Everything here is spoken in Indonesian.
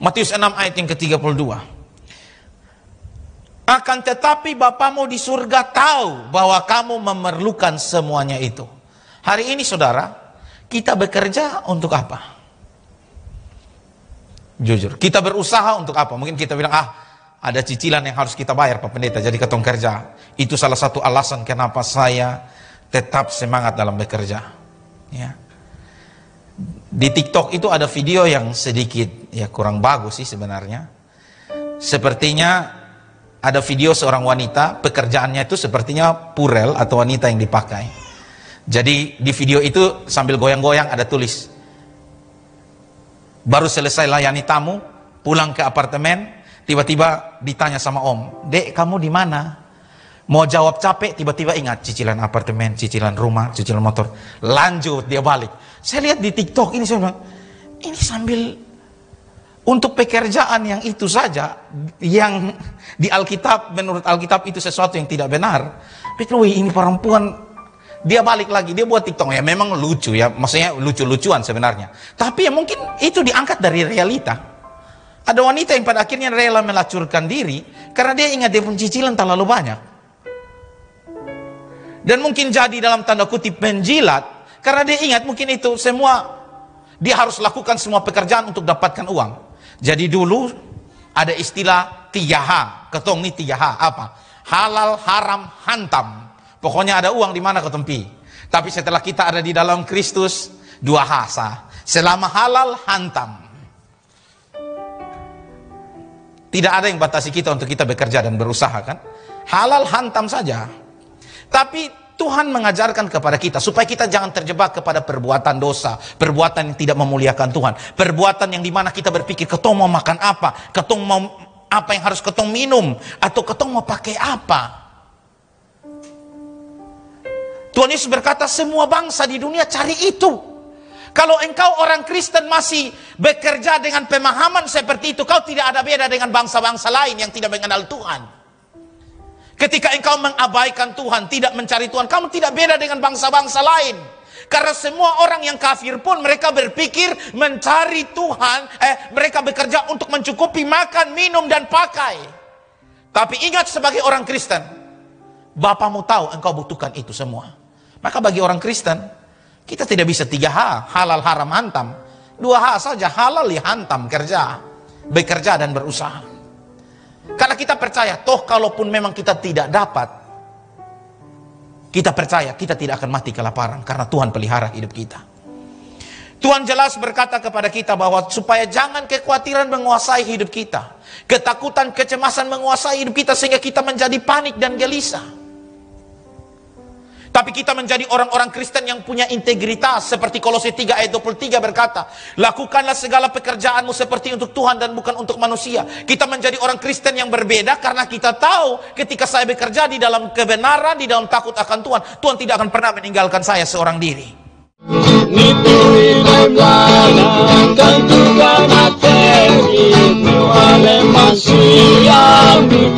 Matius 6 ayat yang ke-32. Akan tetapi Bapamu di surga tahu bahwa kamu memerlukan semuanya itu. Hari ini saudara, kita bekerja untuk apa? Jujur, kita berusaha untuk apa? Mungkin kita bilang, ada cicilan yang harus kita bayar Pak Pendeta, jadi ketong kerja. Itu salah satu alasan kenapa saya tetap semangat dalam bekerja. Ya. Di TikTok itu ada video yang sedikit kurang bagus sih sebenarnya. Sepertinya ada video seorang wanita, pekerjaannya itu sepertinya purel atau wanita yang dipakai. Jadi di video itu sambil goyang-goyang ada tulis, baru selesai layani tamu, pulang ke apartemen, tiba-tiba ditanya sama om, "Dek, kamu di mana?" Mau jawab capek, tiba-tiba ingat cicilan apartemen, cicilan rumah, cicilan motor. Lanjut dia balik. Saya lihat di TikTok ini, saya bilang, ini sambil untuk pekerjaan yang itu saja, yang di Alkitab, menurut Alkitab itu sesuatu yang tidak benar. Tapi ini perempuan, dia balik lagi, dia buat TikTok. Ya memang lucu ya, maksudnya lucu-lucuan sebenarnya. Tapi ya mungkin itu diangkat dari realita. Ada wanita yang pada akhirnya rela melacurkan diri, karena dia ingat dia pun cicilan terlalu banyak. Dan mungkin jadi dalam tanda kutip penjilat, karena dia ingat mungkin itu semua, dia harus lakukan semua pekerjaan untuk dapatkan uang. Jadi dulu ada istilah 3H, ketong nih 3H, apa? Halal, haram, hantam. Pokoknya ada uang di mana ketong pi. Tapi setelah kita ada di dalam Kristus, 2H sah. Selama halal, hantam. Tidak ada yang batasi kita untuk kita bekerja dan berusaha kan? Halal, hantam saja. Tapi Tuhan mengajarkan kepada kita supaya kita jangan terjebak kepada perbuatan dosa, perbuatan yang tidak memuliakan Tuhan, perbuatan yang dimana kita berpikir ketong mau makan apa, ketong mau apa yang harus ketong minum, atau ketong mau pakai apa. Tuhan Yesus berkata semua bangsa di dunia cari itu. Kalau engkau orang Kristen masih bekerja dengan pemahaman seperti itu, kau tidak ada beda dengan bangsa-bangsa lain yang tidak mengenal Tuhan. Ketika engkau mengabaikan Tuhan, tidak mencari Tuhan, kamu tidak beda dengan bangsa-bangsa lain. Karena semua orang yang kafir pun mereka berpikir mencari Tuhan, mereka bekerja untuk mencukupi makan, minum, dan pakai. Tapi ingat sebagai orang Kristen, Bapamu tahu engkau butuhkan itu semua. Maka bagi orang Kristen, kita tidak bisa 3H, halal, haram, hantam. 2H saja, halal ya hantam, kerja, bekerja dan berusaha. Karena kita percaya, toh kalaupun memang kita tidak dapat, kita percaya kita tidak akan mati kelaparan, karena Tuhan pelihara hidup kita. Tuhan jelas berkata kepada kita bahwa supaya jangan kekhawatiran menguasai hidup kita, ketakutan, kecemasan menguasai hidup kita sehingga kita menjadi panik dan gelisah. Tapi kita menjadi orang-orang Kristen yang punya integritas, seperti Kolose 3 ayat 23 berkata, lakukanlah segala pekerjaanmu seperti untuk Tuhan dan bukan untuk manusia. Kita menjadi orang Kristen yang berbeda karena kita tahu ketika saya bekerja di dalam kebenaran, di dalam takut akan Tuhan, Tuhan tidak akan pernah meninggalkan saya seorang diri. Materi, no ale masia, mi